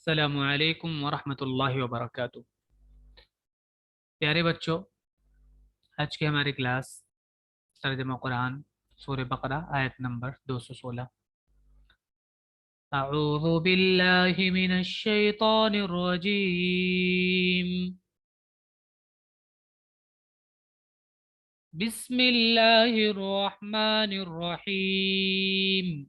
السلام علیکم ورحمۃ اللہ وبرکاتہ۔ پیارے بچوں، آج کی ہماری کلاس ترجمہ قرآن سورہ بقرہ آیت نمبر 216۔ اعوذ باللہ من الشیطان الرجیم، بسم اللہ الرحمن الرحیم۔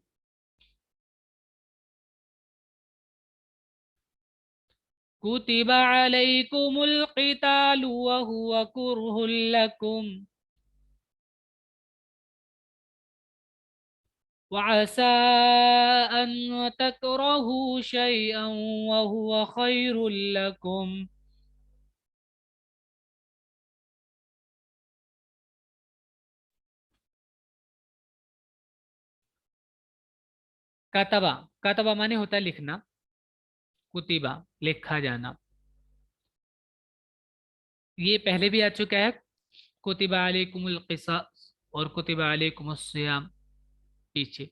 كتب عليكم القتال وهو كره لكم وعسى أن تكرهوا شيئا وهو خير لكم۔ کتبہ کتبہ مانے ہوتا ہے لکھنا، کتبہ لکھا جانا، یہ پہلے بھی آ چکا ہے۔ کتب علیکم القصاص اور کتب علیکم الصیام پیچھے،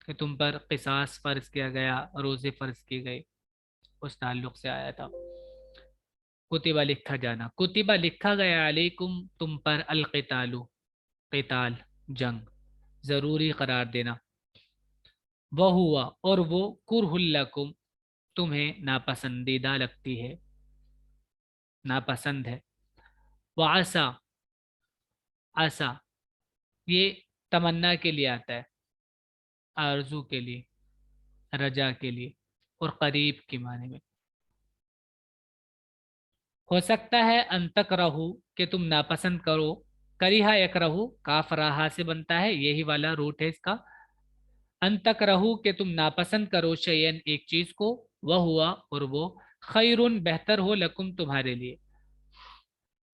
کہ تم پر قصاص فرض کیا گیا، روزے فرض کیے گئے، اس تعلق سے آیا تھا۔ کتبہ لکھا جانا، کتبہ لکھا گیا، علیکم تم پر، القتال قتال جنگ ضروری قرار دینا، وہ ہوا اور وہ، کرہ لکم تمہیں ناپسندیدہ لگتی ہے، ناپسند ہے۔ وعسا، عسا یہ تمنا کے لیے آتا ہے، آرزو کے لیے، رجا کے لیے، اور قریب کے معنی میں۔ ہو سکتا ہے ان تکرہو کہ تم ناپسند کرو، کریہا یکرہو کاف راہا سے بنتا ہے، یہی والا روٹ ہے اس کا۔ ان تکرہو کہ تم ناپسند کرو، شیئن ایک چیز کو، وہ ہوا اور وہ، خیرن بہتر ہو، لکم تمہارے لیے،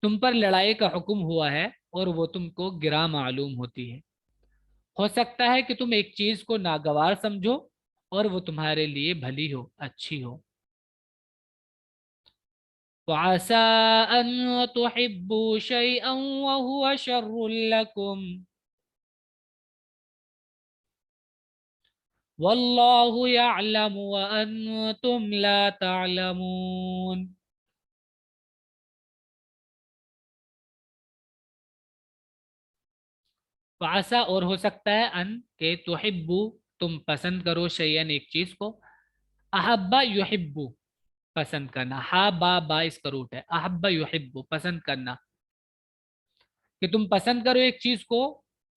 تم پر لڑائی کا حکم ہوا ہے اور وہ تم کو گراں معلوم ہوتی ہے۔ ہو سکتا ہے کہ تم ایک چیز کو ناگوار سمجھو اور وہ تمہارے لیے بھلی ہو، اچھی ہو۔ وَعَسَىٰ أَن تُحِبُّوا شَيْئًا وَهُوَ شَرٌّ لَكُمْ وَاللَّهُ يَعْلَمُ وَأَنتُمْ لَا تَعْلَمُونَ۔ وَعَسَىٰ اور ہو سکتا ہے، ان کہ تحبو تم پسند کرو، شیئن ایک چیز کو، احبا یحبو پسند کرنا، ہا با با اس کا روٹ ہے، احبا یحبو پسند کرنا، کہ تم پسند کرو ایک چیز کو،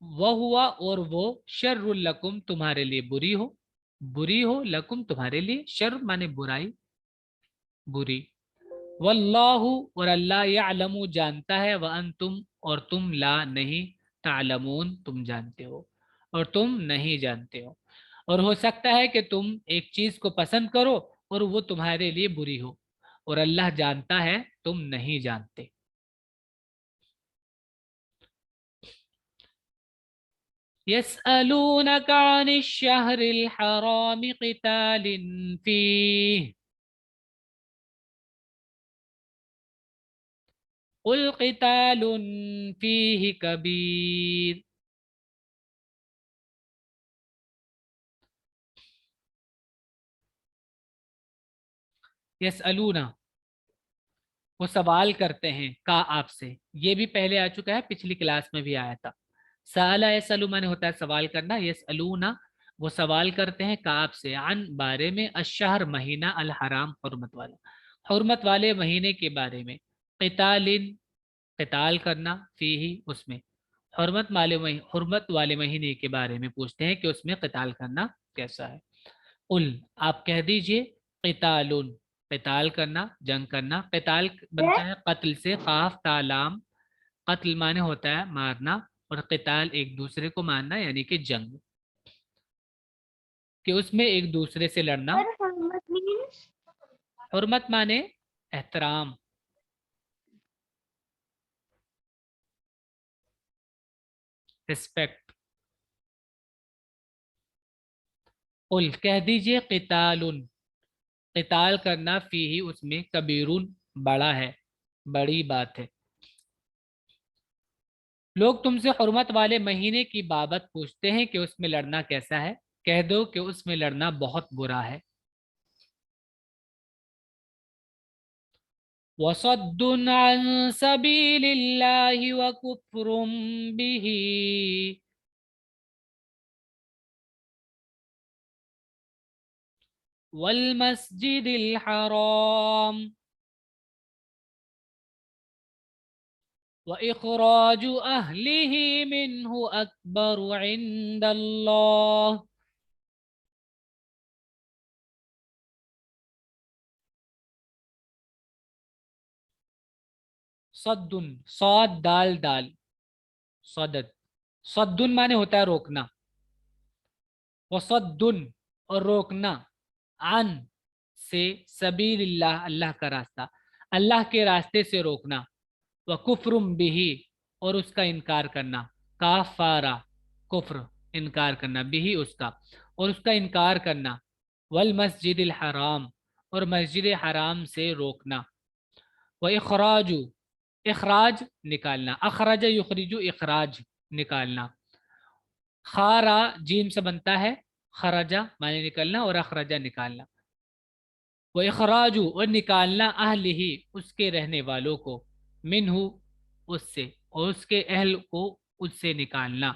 وہ ہوا اور وہ، شر لکم تمہارے لیے بری ہو، بری ہو، لکم تمہارے لیے، شر مانے برائی، بری۔ واللہ اور اللہ، یعلم جانتا ہے، وانتم اور تم، لا نہیں، تعلمون تم جانتے ہو اور تم نہیں جانتے ہو۔ اور ہو سکتا ہے کہ تم ایک چیز کو پسند کرو اور وہ تمہارے لیے بری ہو، اور اللہ جانتا ہے تم نہیں جانتے۔ يسألونك عن الشهر الحرام قتال فيه قل قتال فيه كبير۔ یسألون وہ سوال کرتے ہیں، کا آپ سے، یہ بھی پہلے آ چکا ہے، پچھلی کلاس میں بھی آیا تھا۔ سأل یسألو مانے ہوتا ہے سوال کرنا، یسألون وہ سوال کرتے ہیں، کا آپ سے، عن بارے میں، الشہر مہینہ، الحرام حرمت والا، حرمت والے مہینے کے بارے میں، قتال قتال کرنا، فیہ اس میں، حرمت والے مہینے کے بارے میں پوچھتے ہیں کہ اس میں قتال کرنا کیسا ہے۔ قل آپ کہہ دیجئے، قتال قتال کرنا، جنگ کرنا، قتال بنتا ہے قتل سے، قاف تا لام، قتل مانے ہوتا ہے مارنا، اور قتال ایک دوسرے کو مارنا، یعنی کہ جنگ، کہ اس میں ایک دوسرے سے لڑنا۔ حرمت مانے احترام، رسپیکٹ۔ قل کہہ دیجئے، قتال قتال کرنا، فیہ اس میں، کبیرون بڑا ہے، بڑی بات ہے۔ لوگ تم سے حرمت والے مہینے کی بابت پوچھتے ہیں کہ اس میں لڑنا کیسا ہے، کہہ دو کہ اس میں لڑنا بہت برا ہے۔ वसद्दु अन सबीलिल्लाहि व कुफ्रुम बिही वल मस्जिदिल हराम व इखराजु अहलिही मिन्हु अकबरु इंदल्लाह। सद्दुन, सौद दाल दाल, सदद, सद्दुन माने होता है रोकना, वसद्दुन और रोकना, अन से, सबीलिल्लाह अल्लाह का रास्ता, अल्लाह के रास्ते से रोकना, व कुफ्रुम बिही और उसका इनकार करना, काफारा कुफ्र इनकार करना, बिही उसका और उसका इनकार करना, वल मस्जिदिल हराम और मस्जिद हराम से रोकना, व इखराजु, इखराज निकालना, अखरज युखरिजु इखराज निकालना, खारा जीम से बनता है, खरजा माने निकलना और अखरजा निकालना, वो इखराजु और निकालना, अहलिही उसके रहने वालों को, मिनहु उससे और उसके अहल को उससे निकालना,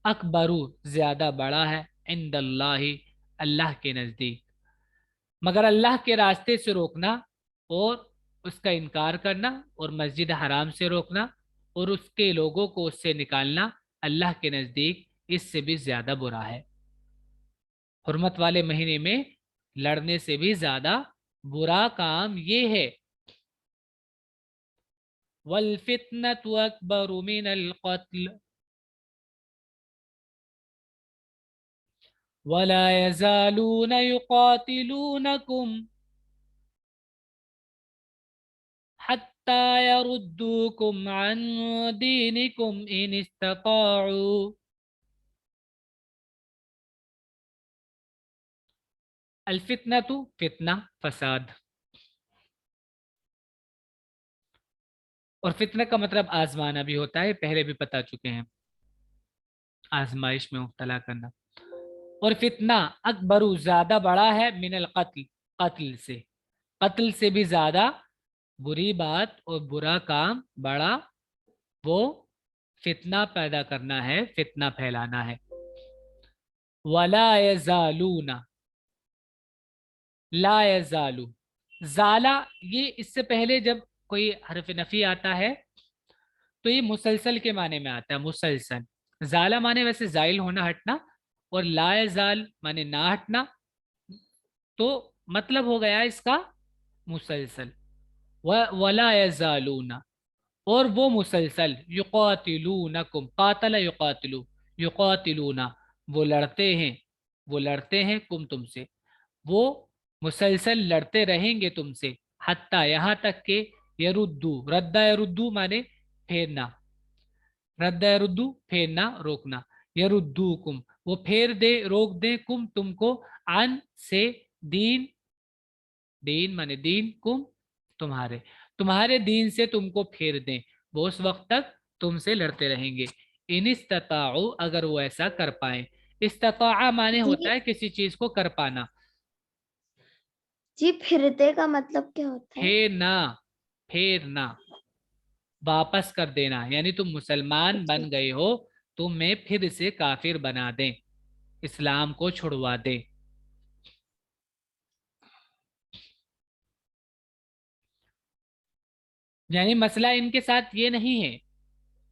अकबरू ज्यादा बड़ा है, इंदल्लाही अल्लाह के नज़दीक। मगर अल्लाह के रास्ते से रोकना और उसका इनकार करना और मस्जिद हराम से रोकना और उसके लोगों को उससे निकालना अल्लाह के नज़दीक इससे भी ज्यादा बुरा है। हुर्मत वाले महीने में लड़ने से भी ज्यादा बुरा काम ये है। वल फितनतु अकबरु मिनल क़त्ल वला यज़ालून युक़ातिलूनकुम हत्ता यरुद्दूकुम अन दीनिकुम इन इस्तताऊ। अल फितनतु फितना, फसाद, और फितना का मतलब आजमाना भी होता है, पहले भी बता चुके हैं, आजमाइश में मुब्तला करना। और फितना अकबरू ज्यादा बड़ा है, मिनल कत्ल, कत्ल से, कत्ल से भी ज्यादा बुरी बात और बुरा काम बड़ा वो फितना पैदा करना है, फितना फैलाना है। वला यजालूना, ला यजालू, जाला, ये इससे पहले जब कोई हरफ नफी आता है तो ये मुसलसल के माने में आता है, मुसलसल। जाला माने वैसे जाइल होना, हटना, और ला यजाल माने ना हटना, तो मतलब हो गया इसका मुसलसल। वला यजालूना और वो मुसलसल, युकातिलूनकुम, कातला युकातिलू, युकातिलूना वो लड़ते हैं, वो लड़ते हैं कुम तुमसे, वो मुसलसल लड़ते रहेंगे तुमसे, हत्ता यहाँ तक के, यरुद्दू, रद्दा यरुद्दू माने फेरना, रद्दा यरुद्दू फेरना रोकना, यरुद्दूकुम वो फेर दे रोक दे, कुम तुमको, अन से, दीन, दीन माने दीन, कुम तुम्हारे, तुम्हारे दीन से तुमको फेर दें, वो उस वक्त तक तुमसे लड़ते रहेंगे। इन इस्तताऊ अगर वो ऐसा कर पाए, इस्तताआ माने होता जी है किसी चीज को कर पाना, जी, फिरते का मतलब क्या होता है? फेरना, फेरना वापस कर देना, यानी तुम मुसलमान अच्छा। बन गए हो, तुम्हें फिर से काफिर बना दें, इस्लाम को छुड़वा दें। यानी मसला इनके साथ ये नहीं है,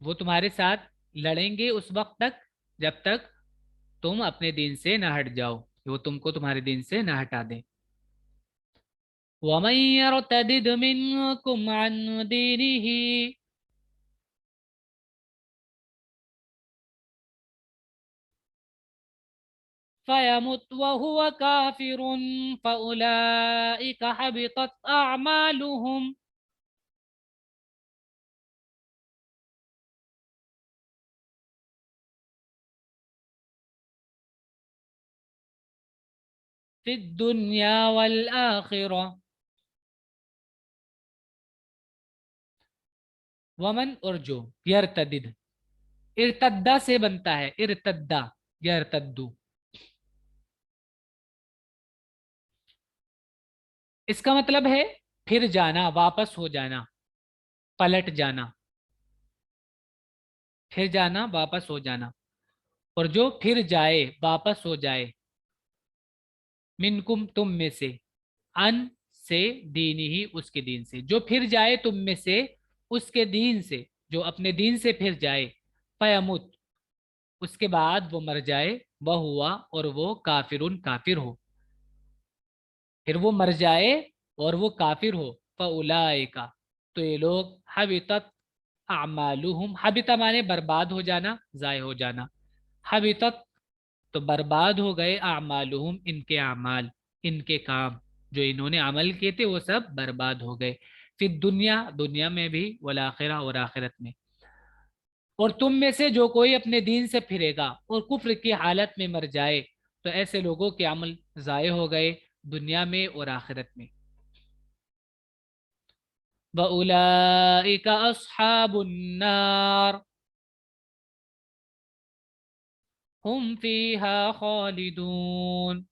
वो तुम्हारे साथ लड़ेंगे उस वक्त तक जब तक तुम अपने दीन से ना हट जाओ, वो तुमको तुम्हारे दीन से ना हटा दें। वमन यरतदिद मिनकुम अन दीनिही फयमुत वहुव काफिरुन फउलाइक हबितत अअमालुहुम। फिद दुनिया वल आखिरा। वमन और जो, यरतदिद, इर्तद्दा से बनता है, इर्तद्दा, यरतद्दू, इसका मतलब है फिर जाना, वापस हो जाना, पलट जाना, फिर जाना वापस हो जाना। और जो फिर जाए, वापस हो जाए, मिनकुम तुम में से, अन से, दीन ही उसके दीन से, जो फिर जाए तुम में से उसके दीन से, जो अपने दीन से फिर जाए, फयमुत, उसके बाद वो मर जाए, वह हुआ, और वो काफिरुन, काफिर हो, फिर वो मर जाए और वो काफिर हो, फउलाइका, तो ये लोग, हबितत अमालुहुम, हबिता माने बर्बाद हो जाना, जाय हो जाना, हबितत तो बर्बाद हो गए, अमालुहुम इनके अमाल, इनके काम, जो इन्होंने अमल किए थे वो सब बर्बाद हो गए, फिर दुनिया, दुनिया में भी, वल आखिरा, और आखिरत में। और तुम में से जो कोई अपने दीन से फिरेगा और कुफ्र की हालत में मर जाए, तो ऐसे लोगों के अमल जाये हो गए, दुनिया में और आखिरत में। व उलाइका अस्हाबुन नार हुम फीहा खालिदून।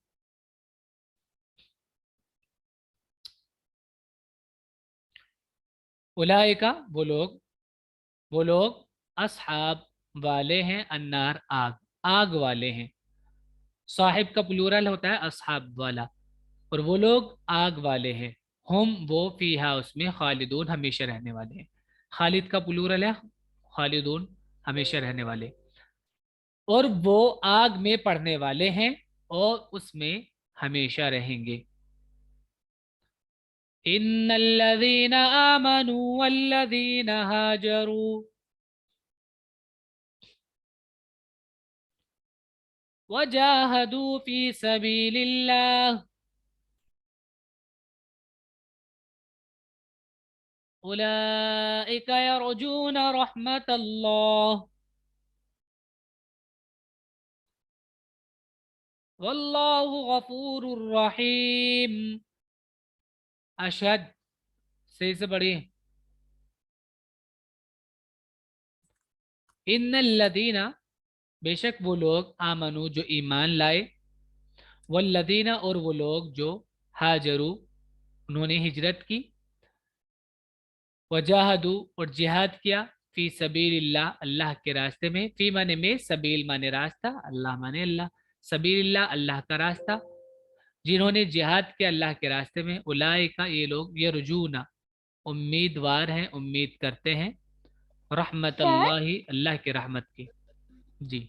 उलाइका वो लोग अस्हाब वाले हैं, अन्नार आग, आग वाले हैं। साहिब का प्लूरल होता है अस्हाब वाला, और वो लोग आग वाले हैं। हम वो फीहा उसमें, खालिदून हमेशा रहने वाले हैं। खालिद का प्लूरल है खालिदून, हमेशा रहने वाले। और वो आग में पड़ने वाले हैं और उसमें हमेशा रहेंगे। इन्नल्लज़ीना आमनू वल्लज़ीना हाजरू वजाहदू फी सबीलिल्लाह उलाइका यरजून रहमतल्लाह वल्लाहु गफूरुर रहीम। अशद से पढ़िए। इन्नल्लदीना, बेशक वो लोग, आमनु जो ईमान लाए, वल्लदीना और वो लोग जो, हाजरू उन्होंने हिजरत की, वजाहदू और जिहाद किया, फी सबीलिल्लाह अल्लाह के रास्ते में, फी माने में, सबील माने रास्ता, अल्लाह माने अल्लाह, सबीलिल्लाह अल्लाह का रास्ता, जिन्होंने जिहाद किया अल्लाह के रास्ते में, उलाइका ये लोग, ये रुजूना उम्मीदवार हैं, उम्मीद करते हैं, रहमत सर अल्लाह, अल्लाह की रहमत की। जी।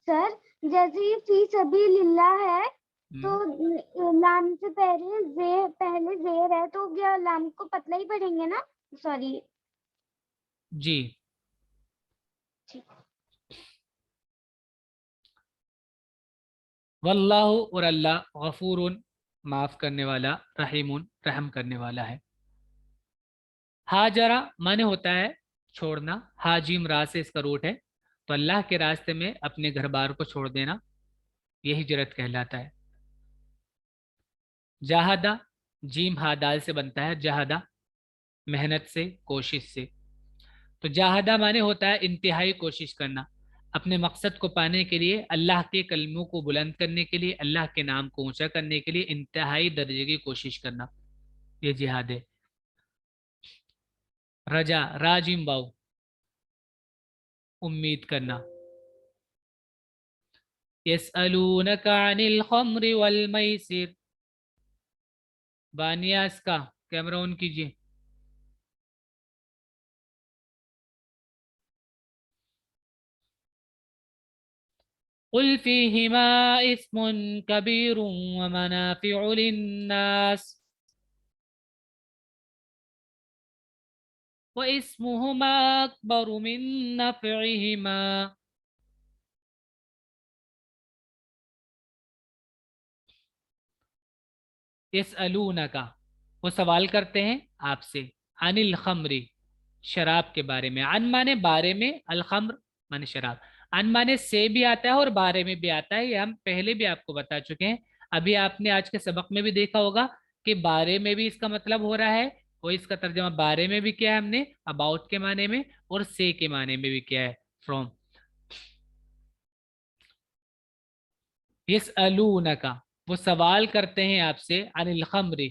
सर जैसे ये फी सबीलिल्लाह है तो हम्म, लाम से पहले जेर है तो क्या लाम को पतला ही पढ़ेंगे ना? सॉरी। जी। वल्लाहु और अल्लाह, गफूरुन माफ करने वाला, रहीमुन रहम करने वाला है। हाजरा माने होता है छोड़ना, हाजिम रा से इसका रूट है, तो अल्लाह के रास्ते में अपने घर बार को छोड़ देना, ये हिजरत कहलाता है। जहादा, जीम हादाल से बनता है जहादा, मेहनत से, कोशिश से। तो जाहदा माने होता है इंतहाई कोशिश करना, अपने मकसद को पाने के लिए, अल्लाह के कलमों को बुलंद करने के लिए, अल्लाह के नाम को ऊंचा करने के लिए इंतहाई दर्जे की कोशिश करना, ये जिहाद है। रजा, राजिम वाव, उम्मीद करना। यसअलूनका अनिल खम्रि वल मैसिर, बानियास का कैमरा ऑन कीजिए। कुल फीहिमा इस्मुन कबीरुन व मनाफिउ लिन्नास व इस्मुहुमा अकबरु मिन नफ़इहिमा। यसअलूना का, वो सवाल करते हैं आपसे, अनिल खमरी, शराब के बारे में। अन माने बारे में, अल खम्र माने शराब। अन माने से भी आता है और बारे में भी आता है, ये हम पहले भी आपको बता चुके हैं। अभी आपने आज के सबक में भी देखा होगा कि बारे में भी इसका मतलब हो रहा है, और इसका तर्जमा बारे में भी किया है हमने, अबाउट के माने में, और से के माने में भी किया है, फ्रॉम। यसअलूना का, वो सवाल करते हैं आपसे, अनिल खम्री,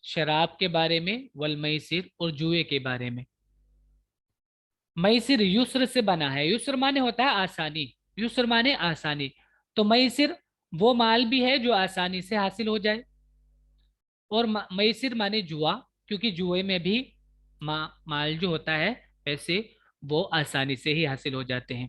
शराब के बारे में, वल-मैसिर और जुए के बारे में। मैसिर युस्र से बना है, युस्र माने होता है आसानी, युस्र माने आसानी, तो मैसिर वो माल भी है जो आसानी से हासिल हो जाए, और मैसिर माने जुआ, क्योंकि जुए में भी माल जो होता है पैसे वो आसानी से ही हासिल हो जाते हैं।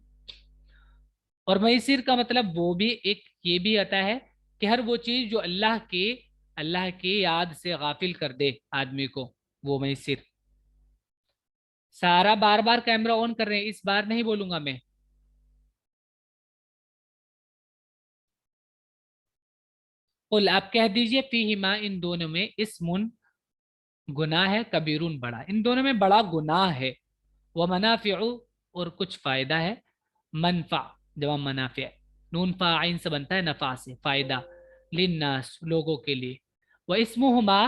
और मैसिर का मतलब वो भी एक ये भी आता है कि हर वो चीज जो अल्लाह के याद से गाफिल कर दे आदमी को, वो मैसिर। सारा बार बार कैमरा ऑन कर रहे हैं, इस बार नहीं बोलूंगा मैं। कुल आप कह दीजिए फीहिमा इन दोनों में इस्मुन गुनाह है, कबीरुन बड़ा, इन दोनों में बड़ा गुनाह है, व मनाफिउ और कुछ फायदा है, मनफा जब मनाफिया, नून फा आइन से बनता है नफा से, फायदा, लिन्नास लोगों के लिए, व इस्मुहुमा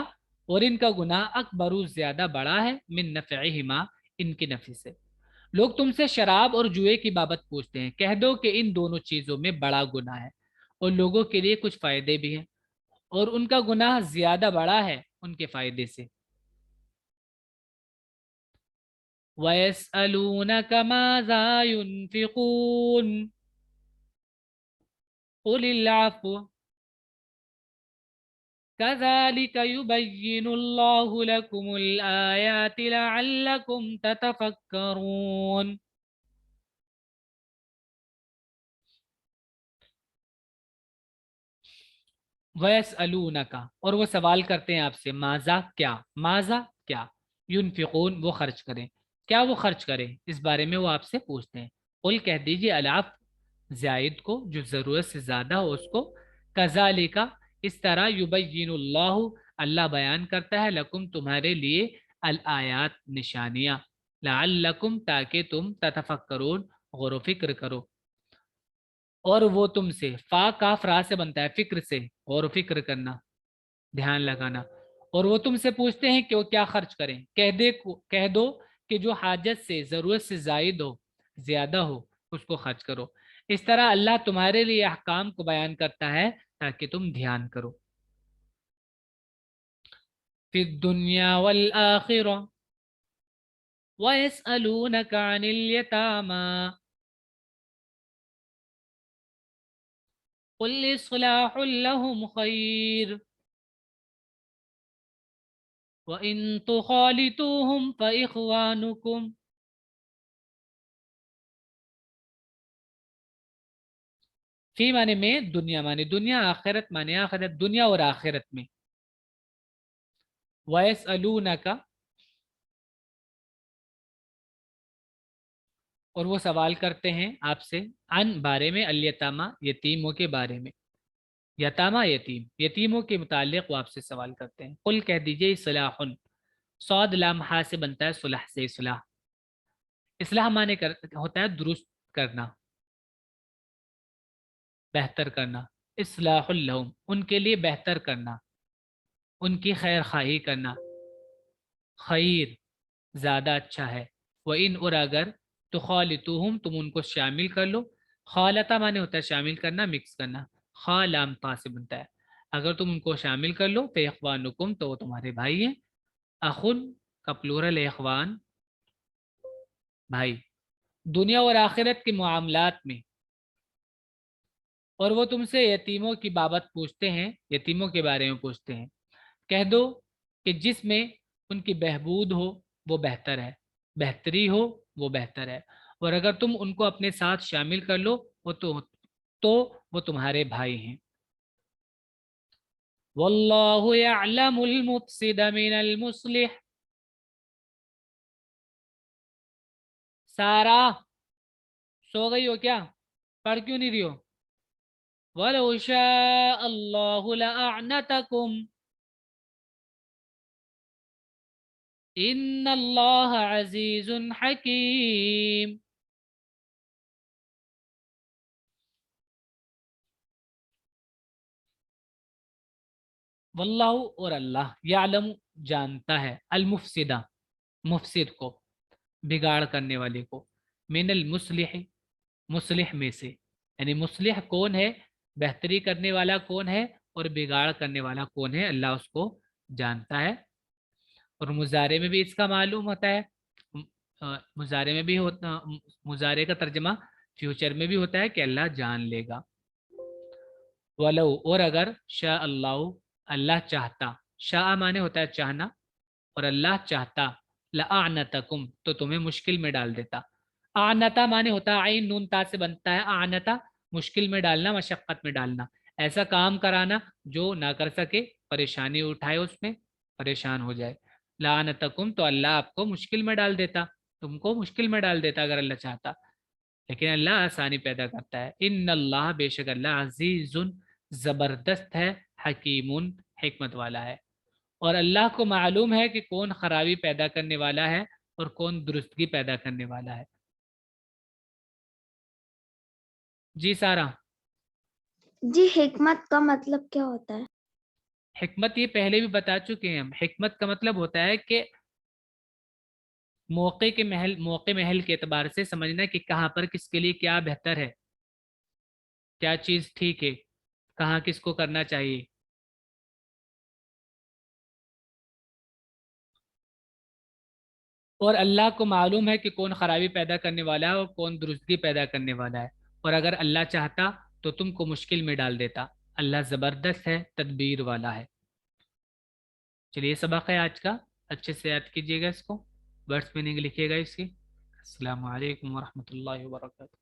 और इनका गुनाह अकबरू ज्यादा बड़ा है, मिन नफ़इहिमा इनके नफी से। लोग तुमसे शराब और जुए की बाबत पूछते हैं, कह दो कि इन दोनों चीजों में बड़ा गुनाह है और लोगों के लिए कुछ फायदे भी हैं, और उनका गुनाह ज्यादा बड़ा है उनके फायदे से। वयसअलूनक माज़ा युनफिकून कुलिल अफ़्व कज़ालिक युबय्यिनुल्लाहु लकुमुल आयाति लअल्लकुम ततफक्करून। वयसअलूनका और वो सवाल करते हैं आपसे, माज़ा क्या, माज़ा क्या, युनफिकून वो खर्च करें, क्या वो खर्च करें, इस बारे में वो आपसे पूछते हैं। कुल कह दीजिए अलाफ जायद को, जो ज़रूरत से ज़्यादा हो उसको, कज़ालिका इस तरह, युबय्यिनुल्लाहु अल्लाह बयान करता है, लकुम तुम्हारे लिए, अल आयात निशानियाँ, लअल्लकुम ताकि तुम, ततफक्करून गौर व फिक्र करो। और वो तुमसे, फा काफ रा से बनता है, फिक्र से, गौर व फिक्र करना, ध्यान लगाना। और वो तुमसे पूछते हैं कि वो क्या खर्च करें, कह दो कि जो हाजत से, ज़रूरत से जायद हो, ज़्यादा हो, उसको खर्च करो। इस तरह अल्लाह तुम्हारे लिए अहकाम को बयान करता है ताकि तुम ध्यान करो। फिर दुनिया वल आखिरा वयसअलूनका अनिल यतामा कुल इस्लाहुल लहुम खैर व इन तुखालितूहुम फइख्वानुकुम। फी माने में, दुनिया माने दुनिया, आखिरत माने आखिरत, दुनिया और आखिरत में। वयसअलूनका और वो सवाल करते हैं आपसे, अन बारे में, अल यतामा यतीमों के बारे में, यतामा यतीम, यतीमों के मुतालिक वो आपसे सवाल करते हैं। कुल कह दीजिए इस्लाहुन, सौद लाम हा से बनता है, सुलह से, इस्लाह, इस्लाह माने होता है दुरुस्त करना, बेहतर करना, इस्लाहुल लहुम उनके लिए बेहतर करना, उनकी खैर खाही करना, खैर ज्यादा अच्छा है, व इन और अगर, तो खालितुहुम तुम उनको शामिल कर लो, खालता माने होता है शामिल करना, मिक्स करना, खालाम ता से बनता है, अगर तुम उनको शामिल कर लो, fe इख्वानुकुम तो वो तुम्हारे भाई हैं, अखुन का प्लूरल है इख्वान, भाई, दुनिया और आखिरत के मामलात में। और वो तुमसे यतीमों की बाबत पूछते हैं, यतीमों के बारे में पूछते हैं, कह दो कि जिसमें उनकी बहबूद हो वो बेहतर है, बेहतरी हो वो बेहतर है, और अगर तुम उनको अपने साथ शामिल कर लो वो तो वो तुम्हारे भाई हैं। वल्लाहु यअलमुल मुफसिद मिनल मुस्लिह। सारा सो गई हो क्या, पढ़ क्यों नहीं रही हो। वलौ शाअ अल्लाहु लअअनतकुम इन्नल्लाह अजीजुन हकीम। वल्लाहु और अल्लाह, यालम जानता है, अल मुफसिदा मुफसिद को, बिगाड़ करने वाले को, मिनल मुस्लिह मुस्लिह में से, यानी मुस्लिह कौन है, बेहतरी करने वाला कौन है, और बिगाड़ करने वाला कौन है, अल्लाह उसको जानता है। और मुजारे में भी इसका मालूम होता है। मुजारे में भी होता, मुजारे का तर्जमा फ्यूचर में भी होता है कि अल्लाह जान लेगा। वलो, और अगर शाह अल्लाह, अल्लाह चाहता, शाह माने होता है चाहना, और अल्लाह चाहता, लआनतकुम, तो तुम्हें मुश्किल में डाल देता। आनता माने होता है आइन नून ता से बनता है आनता, मुश्किल में डालना, मशक्कत में डालना, ऐसा काम कराना जो ना कर सके, परेशानी उठाए, उसमें परेशान हो जाए। लानतकुम, तो अल्लाह आपको मुश्किल में डाल देता, तुमको मुश्किल में डाल देता अगर अल्लाह चाहता। लेकिन अल्लाह आसानी पैदा करता है। इन अल्लाह, बेशक अल्लाह, अजीजुन, जबरदस्त है, हकीमुन, हिकमत वाला है। और अल्लाह को मालूम है कि कौन खराबी पैदा करने वाला है और कौन दुरुस्तगी पैदा करने वाला है। जी सारा। जी हिकमत का मतलब क्या होता है? हिकमत ये पहले भी बता चुके हैं हम। हिकमत का मतलब होता है कि मौके महल के एतबार से समझना कि कहाँ पर किसके लिए क्या बेहतर है, क्या चीज़ ठीक है, कहाँ किसको करना चाहिए। और अल्लाह को मालूम है कि कौन खराबी पैदा करने वाला है और कौन दुरुस्तगी पैदा करने वाला है। और अगर अल्लाह चाहता तो तुमको मुश्किल में डाल देता। अल्लाह ज़बरदस्त है, तदबीर वाला है। चलिए, सबक है आज का, अच्छे से याद कीजिएगा इसको, वर्ड्स मीनिंग लिखिएगा इसकी। अस्सलाम वालेकुम वरहमतुल्लाहि वबरकातुहू।